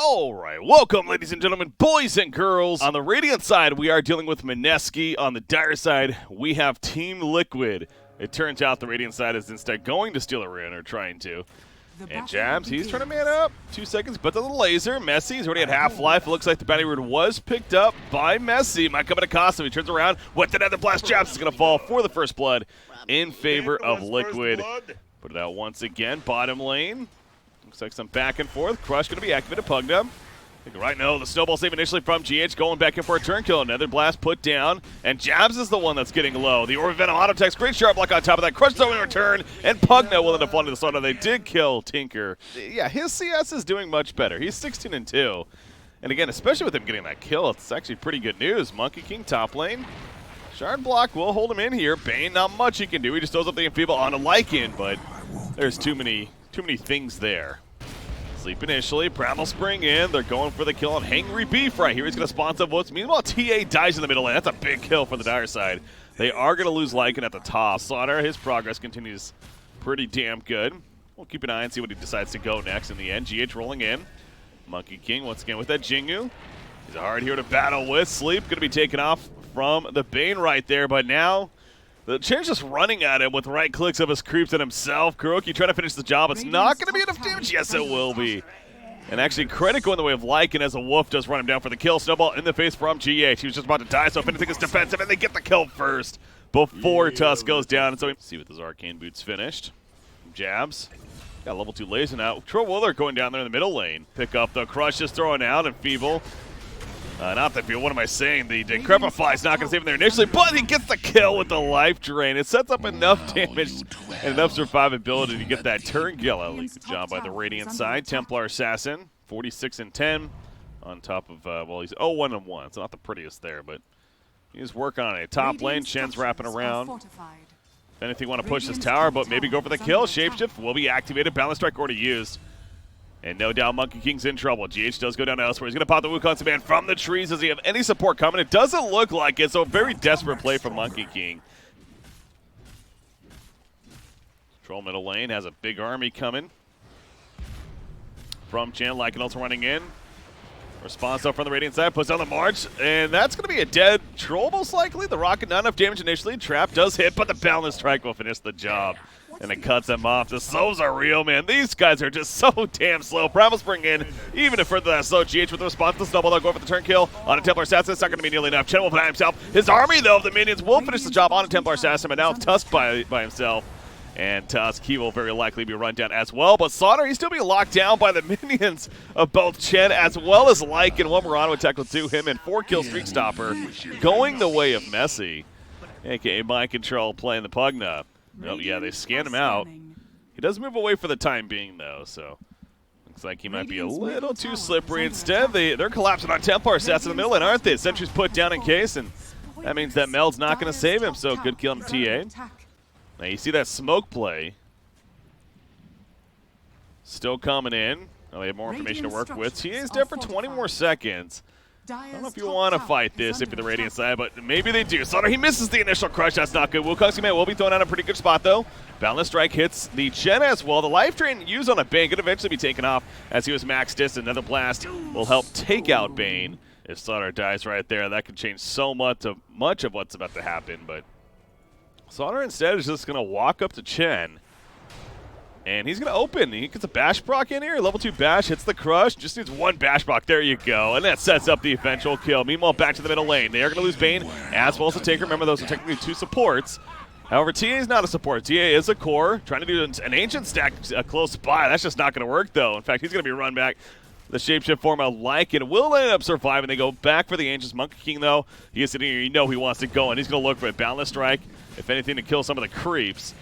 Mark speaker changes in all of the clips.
Speaker 1: Alright, welcome ladies and gentlemen, boys and girls. On the Radiant side, we are dealing with MINESKI. On the Dire side, we have Team Liquid. It turns out the Radiant side is instead going to steal a rune, or trying to. And Jabs, he's trying to man up. 2 seconds, but the laser. Messi's already at half-life. It looks like the bounty rune was picked up by Messi. Might come at a cost him. He turns around with another blast. Jabs is going to fall for the first blood in favor of Liquid. Put it out once again. Bottom lane. Looks like some back and forth. Crush going to be activated. Pugged up. Right now, the snowball save initially from GH, going back in for a turn kill. Another blast put down, and Jabs is the one that's getting low. The Orb of Venom auto text, great sharp block on top of that. Crush though in return, and Pugna will end up falling to the side. They did kill Tinker. Yeah, his CS is doing much better. He's 16-2. And again, especially with him getting that kill, it's actually pretty good news. Monkey King top lane. Shard block will hold him in here. Bane, not much he can do. He just throws up the Enfeeble on a Lycan, but there's too many things there. Sleep initially, Brown will spring in. They're going for the kill on Hangry Beef right here. He's going to spawn some votes. Meanwhile, TA dies in the middle lane. That's a big kill for the Dire side. They are going to lose Lycan at the top. Slaughter, his progress continues pretty damn good. We'll keep an eye and see what he decides to go next in the end. GH rolling in. Monkey King once again with that Jingu. He's a hard hero to battle with. Sleep going to be taken off from the Bane right there, but now the Chain's just running at him with right clicks of his creeps at himself. Kuroki trying to finish the job. It's not going to be enough damage. Yes, it will be. And actually, credit going the way of Lycan as a wolf does run him down for the kill. Snowball in the face from GH. He was just about to die, so if anything is defensive, and they get the kill first before Tusk goes down. And so see what those arcane boots finished. Jabs. Got level 2 laser now. Trollwiller going down there in the middle lane. Pick up the Crush, just throwing out, and Feeble. Not that Feeble, what am I saying? The Decrepify is not going to save him there initially, but he gets the kill with the life drain. It sets up enough damage and enough survivability to get that turn kill. Good job by the Radiant side. Templar Assassin, 46-10 on top of, well, he's 0-1-1. It's not the prettiest there, but he's working on it. Top lane, Shen's wrapping around. If anything, want to push this tower, but maybe go for the kill. Shapeshift will be activated. Balance Strike already used. And no doubt Monkey King's in trouble. GH does go down elsewhere. He's going to pop the Wukong's command from the trees. Does he have any support coming? It doesn't look like it, so a very desperate play from Monkey King. Troll middle lane has a big army coming from Chan. Lycan also running in. Response up from the Radiant side, puts down the march, and that's going to be a dead Troll most likely. The rocket, not enough damage initially. Trap does hit, but the Balance Strike will finish the job. And it cuts them off. The slows are real, man. These guys are just so damn slow. Primal Spring in, even if further that slow. GH with the response to the snowball. They'll go for the turn kill on a Templar Assassin. It's not going to be nearly enough. Chen will find himself. His army, though, of the minions will finish the job on a Templar Assassin, but now it's Tusk by himself. And Tusk, he will very likely be run down as well. But Slaughter, he's still being locked down by the minions of both Chen as well as Lycan. One Murano would tackle 2 him, and 4-kill Streak Stopper going the way of Messi. A.k.a. Mind Control playing the Pugna. Oh, yeah, they scan him out. He does move away for the time being, though, so looks like he might be a little too slippery. Instead, they're collapsing on Templar Assassin in the middle lane, aren't they? Sentry's put down in case, and that means that Mel's not going to save him, so good kill on TA. Now, you see that smoke play. Still coming in. Oh, we have more information to work with. TA is dead for 20 more seconds. I don't know if you want to fight this if you're the Radiant side, but maybe they do. Slaughter, he misses the initial crush. That's not good. Wukong's command will be thrown out a pretty good spot, though. Balance Strike hits the Chen as well. The life drain used on a Bane could eventually be taken off as he was max dis. Another blast will help take out Bane. If Slaughter dies right there, that could change so much of what's about to happen. But Slaughter instead is just going to walk up to Chen. And he's going to open. He gets a bash proc in here. Level 2 bash hits the crush. Just needs 1 bash proc. There you go. And that sets up the eventual kill. Meanwhile, back to the middle lane. They are going to lose Bane as well as the Taker. Remember, those are technically 2 supports. However, TA is not a support. TA is a core. Trying to do an Ancient stack close by. That's just not going to work, though. In fact, he's going to be run back. The shapeshift form of Lycan will end up surviving. They go back for the Ancients. Monkey King, though, he is sitting here. You know he wants to go, and he's going to look for a Boundless Strike, if anything, to kill some of the creeps.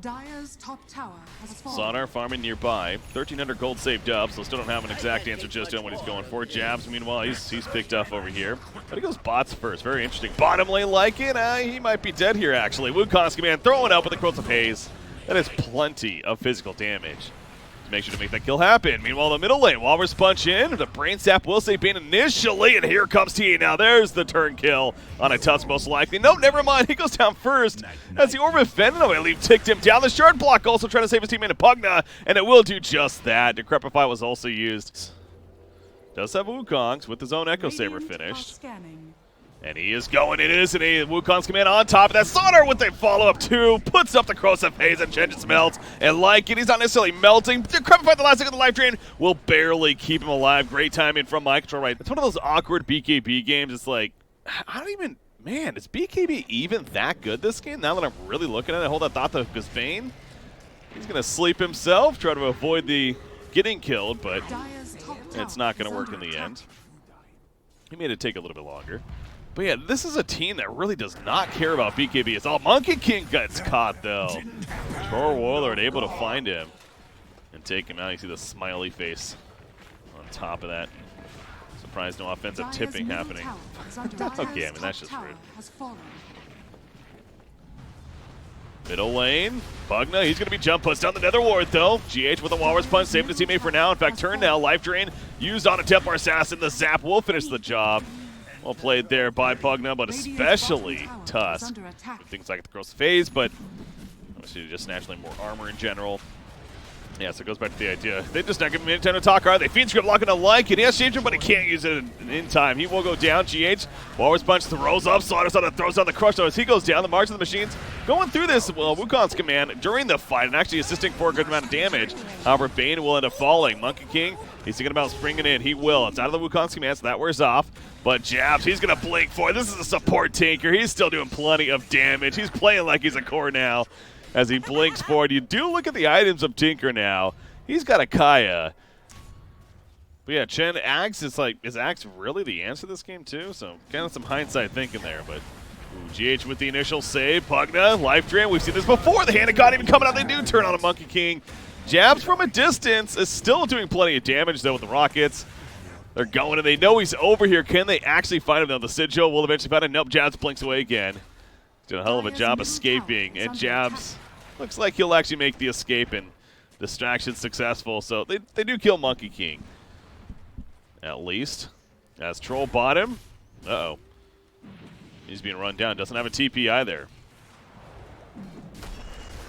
Speaker 2: Dire's top tower has fallen.
Speaker 1: Sonar farming nearby. 1,300 gold saved up, so still don't have an exact answer just on what he's going for. Jabs, meanwhile, he's picked up over here. But he goes bots first. Very interesting. Bottom lane Lycan. He might be dead here, actually. Wukong's command throwing out with the Quilts of Haze. That is plenty of physical damage to make sure to make that kill happen. Meanwhile, the middle lane, Walrus punch in. The Brain Sap will save Bane initially, and here comes T. Now there's the turn kill on a Tusk most likely. No, never mind. He goes down first as the Orb of Venom, I believe, ticked him down. The Shard block also trying to save his teammate in Pugna, and it will do just that. Decrepify was also used. Does have Wukong's with his own Echo Saber
Speaker 2: Radiant are
Speaker 1: finished.
Speaker 2: scanning.
Speaker 1: And he is going in, isn't he? Wukong's command on top of that. Slaughter with a follow-up too. Puts up the corrosive haze and changes melts. And like it, he's not necessarily melting. Decrepify the last second of the life drain will barely keep him alive. Great timing from my control right. It's one of those awkward BKB games. It's like, I don't even, man, is BKB even that good this game? Now that I'm really looking at it, hold that thought to Gazbane. He's going to sleep himself, try to avoid the getting killed, but
Speaker 2: Dire's top
Speaker 1: it's
Speaker 2: tower
Speaker 1: not going
Speaker 2: is
Speaker 1: to work
Speaker 2: under
Speaker 1: in the
Speaker 2: attack.
Speaker 1: end. He made it take a little bit longer. But yeah, this is a team that really does not care about BKB. It's all Monkey King gets caught, though. Tor Warlord able to find him and take him out. You see the smiley face on top of that. Surprised no offensive
Speaker 2: Dire's
Speaker 1: tipping
Speaker 2: middle
Speaker 1: happening.
Speaker 2: tower is under attack.
Speaker 1: Okay, I mean, that's
Speaker 2: Top
Speaker 1: just
Speaker 2: tower
Speaker 1: rude.
Speaker 2: has fallen.
Speaker 1: Middle lane, Pugna, he's going to be jump puts down the Nether Ward, though. GH with a Walrus Punch, saving his teammate for now. In fact, turn now, Life Drain used on a Templar Assassin. The Zap will finish the job. Well played there by Pugna, but especially Tusk. Things like the Gross Phase, but obviously just naturally more armor in general. Yeah, so it goes back to the idea. They just not give him any time to talk, are they? Fiend Script locking to like it. He has Changer, but he can't use it in time. He will go down. GH, Walrus Punch throws up. Slaughter throws down the Crush, though, as he goes down. The March of the Machines going through this, well, Wukong's command during the fight and actually assisting for a good amount of damage. However, Bane will end up falling. Monkey King, he's thinking about springing in. He will. It's out of the Wukong's command, so that wears off. But Jabs, he's going to blink for it. This is a support Tinker. He's still doing plenty of damage. He's playing like he's a core now as he blinks forward. You do look at the items of Tinker now. He's got a Kaya. But yeah, Chen Axe is like, is Axe really the answer to this game too? So kind of some hindsight thinking there, but GH with the initial save. Pugna, Life Drain, we've seen this before. The Hand of God even coming out. They do turn on a Monkey King. Jabs from a distance is still doing plenty of damage though with the rockets. They're going and they know he's over here. Can they actually find him though? The Sigil will eventually find him. Nope, Jabs blinks away again. Doing a hell of a job escaping, and Jabs looks like he'll actually make the escape and distraction successful, so they do kill Monkey King. At least. As Troll bought him. Uh-oh. He's being run down. Doesn't have a TP either.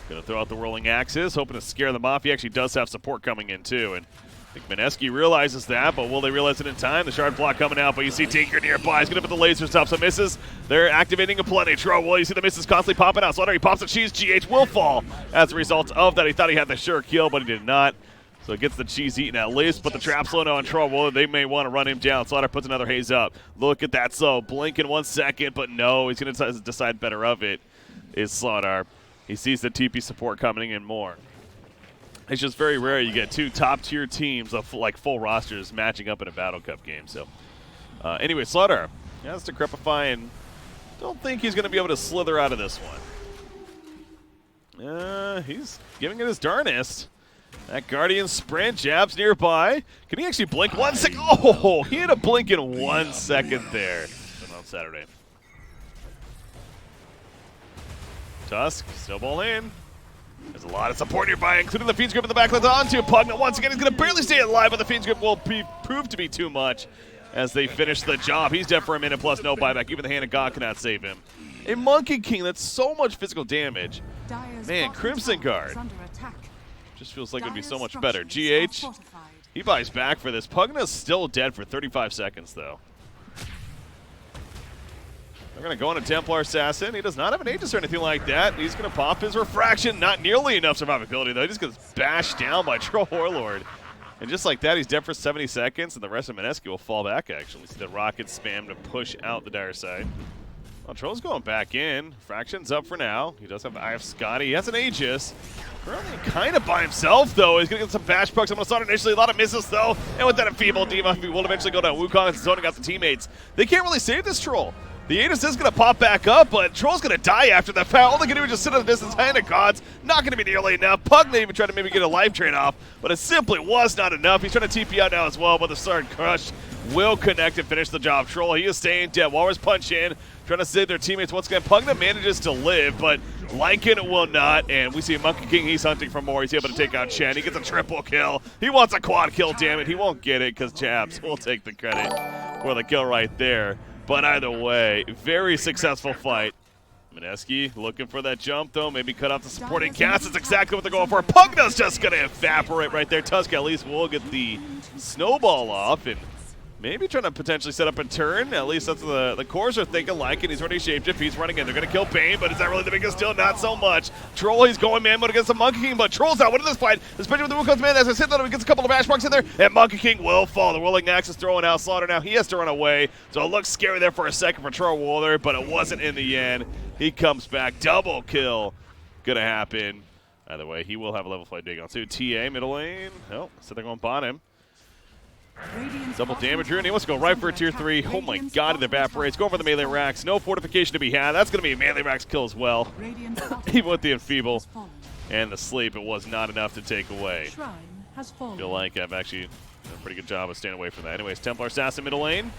Speaker 1: Gonna throw out the Whirling Axes, hoping to scare them off. He actually does have support coming in too, and I think MINESKI realizes that, but will they realize it in time? The Shard Block coming out, but you see Tinker nearby. He's going to put the lasers up, so misses. They're activating a plenty. Well, you see the misses constantly popping out. Slaughter, he pops the cheese. GH will fall as a result of that. He thought he had the sure kill, but he did not. So it gets the cheese eaten at least, but the trap slow now on Troll. They may want to run him down. Slaughter puts another haze up. Look at that, so blink in 1 second, but no, he's going to decide better of it, is Slaughter. He sees the TP support coming in more. It's just very rare you get two top-tier teams of like full rosters matching up in a Battle Cup game. So, anyway, Slaughter has to Decrepify, and don't think he's going to be able to slither out of this one. He's giving it his darnest. That Guardian sprint, Jabs nearby. Can he actually blink 1 second? Oh, he had a blink in 1 second there on Saturday. Tusk, snowball in. There's a lot of support nearby, including the Fiend's Grip in the back left onto Pugna. Once again, he's going to barely stay alive, but the Fiend's Grip will prove to be too much as they finish the job. He's dead for a minute plus no buyback. Even the Hand of God cannot save him. A Monkey King, that's so much physical damage. Man, Crimson Guard. Just feels like it would be so much better. GH, he buys back for this. Pugna's still dead for 35 seconds, though. They're going to go on a Templar Assassin. He does not have an Aegis or anything like that. He's going to pop his Refraction. Not nearly enough survivability, though. He just gets bashed down by Troll Warlord. And just like that, he's dead for 70 seconds, and the rest of MINESKI will fall back, actually. See the rockets spam to push out the dire side. Well, Troll's going back in. Fraction's up for now. He does have the Eye of Scotty. He has an Aegis. Currently kind of by himself, though. He's going to get some bash pucks. I'm going to start initially. A lot of misses, though. And with that enfeebled Diva, he will eventually go down. Wukong is zoning out the teammates. They can't really save this Troll. The Aegis is going to pop back up, but Troll's going to die after that foul. All they can do is just sit at a distance. Hand of Gods, not going to be nearly enough. Pugna even tried to maybe get a life drain off, but it simply was not enough. He's trying to TP out now as well, but the Sword Crush will connect and finish the job. Troll, he is staying dead. Walrus punch in, trying to save their teammates once again. Pugna manages to live, but Lycan will not, and we see Monkey King, he's hunting for more. He's able to take out Chen. He gets a triple kill. He wants a quad kill, damn it. He won't get it because Jabs will take the credit for the kill right there. But either way, very successful fight. MINESKI looking for that jump, though. Maybe cut off the supporting cast. That's exactly what they're going for. Pugna's just going to evaporate right there. Tusk at least will get the snowball off, and Maybe trying to potentially set up a turn. At least that's what the cores are thinking like, and he's already shaped if he's running in. They're going to kill Bane, but is that really the biggest deal? Not so much. Troll, he's going man mode against the Monkey King, but Troll's out winning this fight, especially with the Wukong's man. As I said that, he gets a couple of bash marks in there, and Monkey King will fall. The Rolling Axe is throwing out Slaughter now. He has to run away, so it looks scary there for a second for Troll Waller, but it wasn't in the end. He comes back. Double kill. Going to happen. Either way, he will have a level 5 dig on. So TA, middle lane. Oh, so they're going bottom. Double damage here, and he wants to go right for a tier 3. Oh my god, it evaporates. Going for the melee racks. No fortification to be had. That's going to be a melee racks kill as well. Even with the enfeeble and the sleep, it was not enough to take away. I feel like I've actually done a pretty good job of staying away from that. Anyways, Templar Assassin middle lane.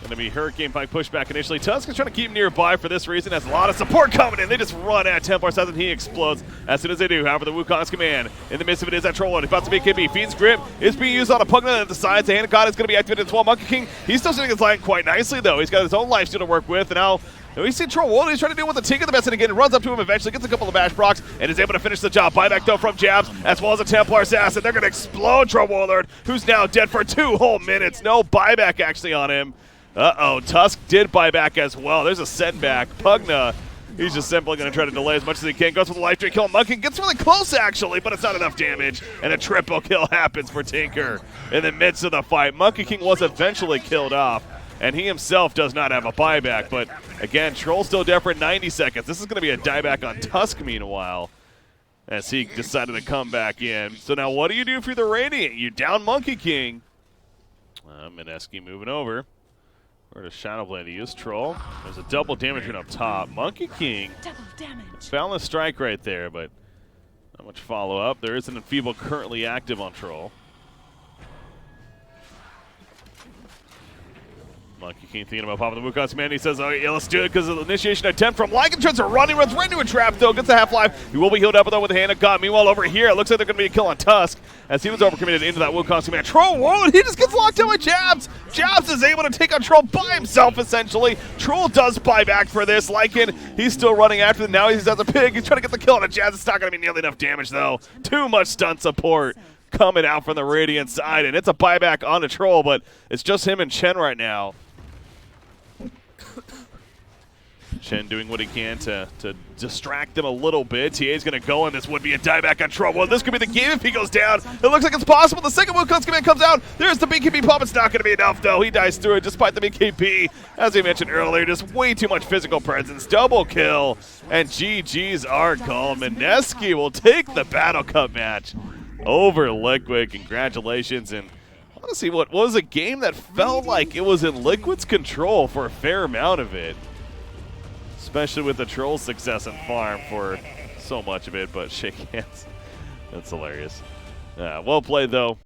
Speaker 1: Going to be Hurricane Pike pushback initially. Tusk is trying to keep him nearby for this reason. Has a lot of support coming in. They just run at Templar Assassin. He explodes as soon as they do. However, the Wukong's command in the midst of it is that Troll. He's about to be KB. Fiend's Grip is being used on a Pugna at the sides. The Hand of God is going to be activated as well. Monkey King, he's still sitting his line quite nicely, though. He's got his own lifesteal to work with. And now we see Troll Wall. He's trying to deal with the Tinker the best, and again, runs up to him eventually, gets a couple of bash procs, and is able to finish the job. Buyback, though, from Jabs, as well as a Templar Assassin. They're going to explode Troll Warlord, who's now dead for 2 whole minutes. No buyback, actually, on him. Uh-oh, Tusk did buy back as well. There's a setback. Pugna, he's just simply going to try to delay as much as he can. Goes for the life drain kill. Monkey gets really close, actually, but it's not enough damage. And a triple kill happens for Tinker in the midst of the fight. Monkey King was eventually killed off, and he himself does not have a buyback. But, again, Troll's still dead for 90 seconds. This is going to be a dieback on Tusk, meanwhile, as he decided to come back in. So now what do you do if you're the Radiant? You down Monkey King. MINESKI moving over. Or to Shadowblade to use Troll. There's a double damage rune up top. Monkey King found the strike right there, but not much follow-up. There is an enfeeble currently active on Troll. Monkey King thinking about popping the Wukong's man. He says, oh, yeah, let's do it because of the initiation attempt from Lycan. Turns around, he runs right into a trap, though. Gets a half-life. He will be healed up, though, with the Hand of God. Meanwhile, over here, it looks like they're going to be a kill on Tusk as he was overcommitted into that Wukong's command. Troll Warlord, he just gets locked in with Jabs. Jabs is able to take on Troll by himself, essentially. Troll does buy back for this. Lycan, he's still running after them. Now he's as a pig. He's trying to get the kill on a Jabs. It's not going to be nearly enough damage, though. Too much stun support coming out from the Radiant side, and it's a buyback on a Troll, but it's just him and Chen right now. Chen doing what he can to distract them a little bit. TA's going to go, and this would be a dieback on Troll. Well, this could be the game if he goes down. It looks like it's possible. The second Wukong's command comes out. There's the BKB pop. It's not going to be enough, though. He dies through it despite the BKB. As we mentioned earlier, just way too much physical presence. Double kill, and GG's are called. MINESKI will take the Battle Cup match over Liquid. Congratulations. And honestly, what was a game that felt like it was in Liquid's control for a fair amount of it. Especially with the Troll's success and farm for so much of it, but shake hands. That's hilarious. Well played, though.